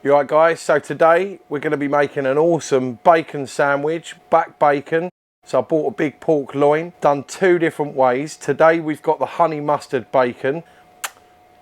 You alright guys, so today we're going to be making an awesome bacon sandwich, back bacon. So I bought a big pork loin, done two different ways. Today we've got the honey mustard bacon,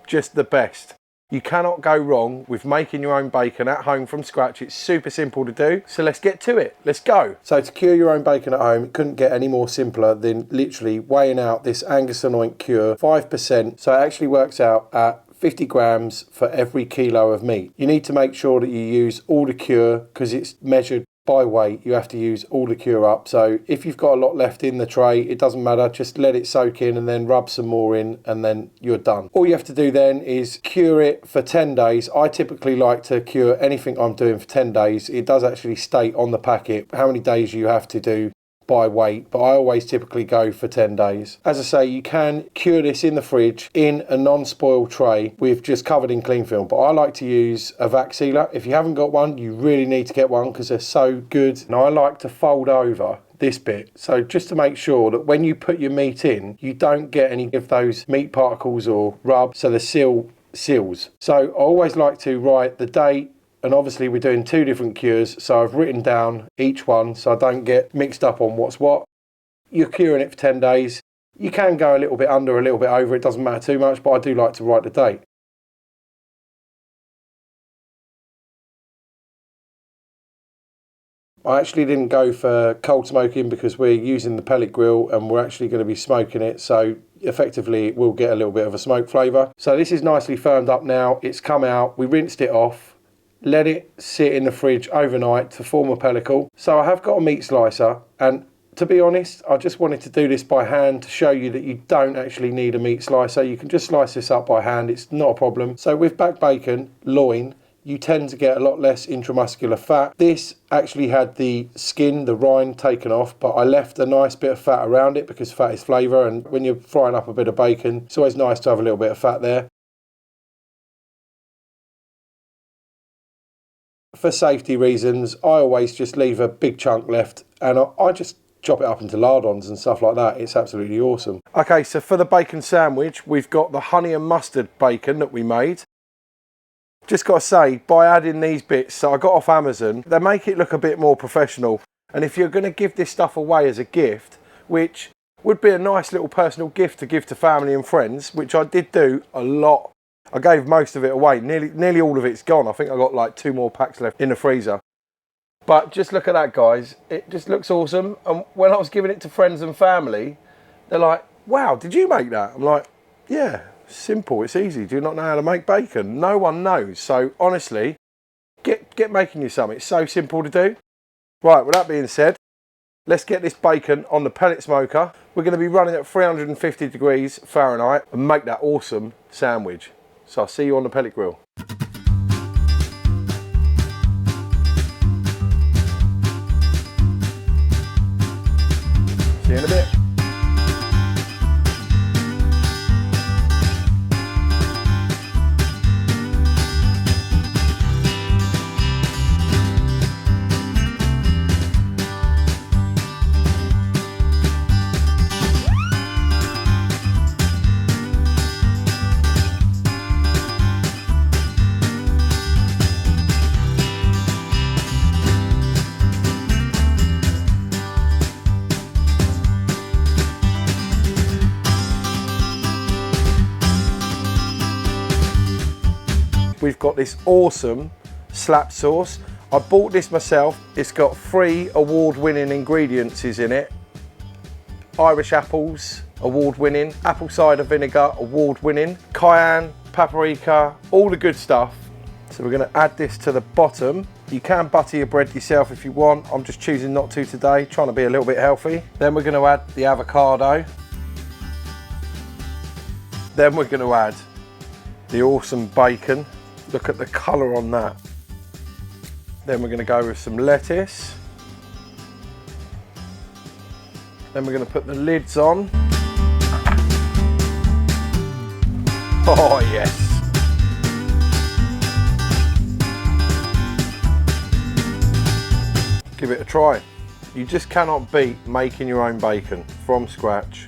just the best. You cannot go wrong with making your own bacon at home from scratch. It's super simple to do, so let's get to it. Let's go. So to cure your own bacon at home, it couldn't get any more simpler than literally weighing out this Angus and oink cure, 5%. So it actually works out at 50 grams for every kilo of meat. You need to make sure that you use all the cure because it's measured by weight. You have to use all the cure up. So if you've got a lot left in the tray, it doesn't matter. Just let it soak in and then rub some more in and then you're done. All you have to do then is cure it for 10 days. I typically like to cure anything I'm doing for 10 days. It does actually state on the packet how many days you have to do by weight, but I always typically go for 10 days. As I say, you can cure this in the fridge in a non-spoiled tray with just covered in cling film, but I like to use a vac sealer. If you haven't got one, you really need to get one because they're so good. And I like to fold over this bit, so just to make sure that when you put your meat in, you don't get any of those meat particles or rub, so the seal seals. So I always like to write the date, and obviously we're doing two different cures, so I've written down each one so I don't get mixed up on what's what. You're curing it for 10 days. You can go a little bit under, a little bit over, it doesn't matter too much, but I do like to write the date. I actually didn't go for cold smoking because we're using the pellet grill and we're actually going to be smoking it, so effectively it will get a little bit of a smoke flavour. So this is nicely firmed up now, it's come out, we rinsed it off. Let it sit in the fridge overnight to form a pellicle. So I have got a meat slicer, and to be honest, I just wanted to do this by hand to show you that you don't actually need a meat slicer. You can just slice this up by hand, it's not a problem. So with back bacon, loin, you tend to get a lot less intramuscular fat. This actually had the skin, the rind taken off, but I left a nice bit of fat around it because fat is flavour, and when you're frying up a bit of bacon, it's always nice to have a little bit of fat there. For safety reasons, I always just leave a big chunk left and I just chop it up into lardons and stuff like that. It's absolutely awesome. Okay, so for the bacon sandwich, we've got the honey and mustard bacon that we made. Just got to say, by adding these bits, so I got off Amazon, they make it look a bit more professional. And if you're going to give this stuff away as a gift, which would be a nice little personal gift to give to family and friends, which I did do a lot. I gave most of it away, nearly all of it's gone. I think I got like 2 more packs left in the freezer. But just look at that, guys. It just looks awesome. And when I was giving it to friends and family, they're like, wow, did you make that? I'm like, yeah, simple, it's easy. Do you not know how to make bacon? No one knows. So honestly, get making you some. It's so simple to do. Right, with that being said, let's get this bacon on the pellet smoker. We're going to be running at 350 degrees Fahrenheit and make that awesome sandwich. So I'll see you on the pellet grill. See you in a bit. We've got this awesome slap sauce. I bought this myself. It's got 3 award-winning ingredients in it. Irish apples, award-winning. Apple cider vinegar, award-winning. Cayenne, paprika, all the good stuff. So we're going to add this to the bottom. You can butter your bread yourself if you want. I'm just choosing not to today, trying to be a little bit healthy. Then we're going to add the avocado. Then we're going to add the awesome bacon. Look at the colour on that. Then we're going to go with some lettuce. Then we're going to put the lids on. Oh yes. Give it a try. You just cannot beat making your own bacon from scratch.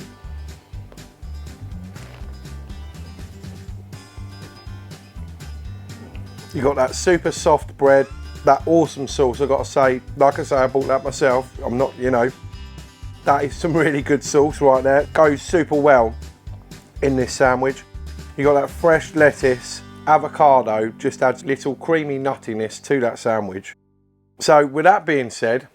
You got that super soft bread, that awesome sauce. I've got to say, like I say, I bought that myself. I'm not, you know, that is some really good sauce right there. Goes super well in this sandwich. You got that fresh lettuce, avocado, just adds little creamy nuttiness to that sandwich. So with that being said,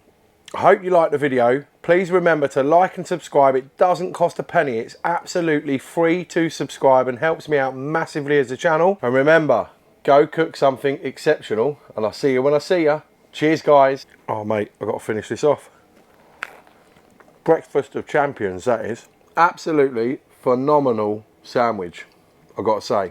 I hope you liked the video. Please remember to like and subscribe. It doesn't cost a penny. It's absolutely free to subscribe and helps me out massively as a channel. And remember, go cook something exceptional, and I'll see you when I see you. Cheers, guys. Oh, mate, I've got to finish this off. Breakfast of champions, that is. Absolutely phenomenal sandwich, I've got to say.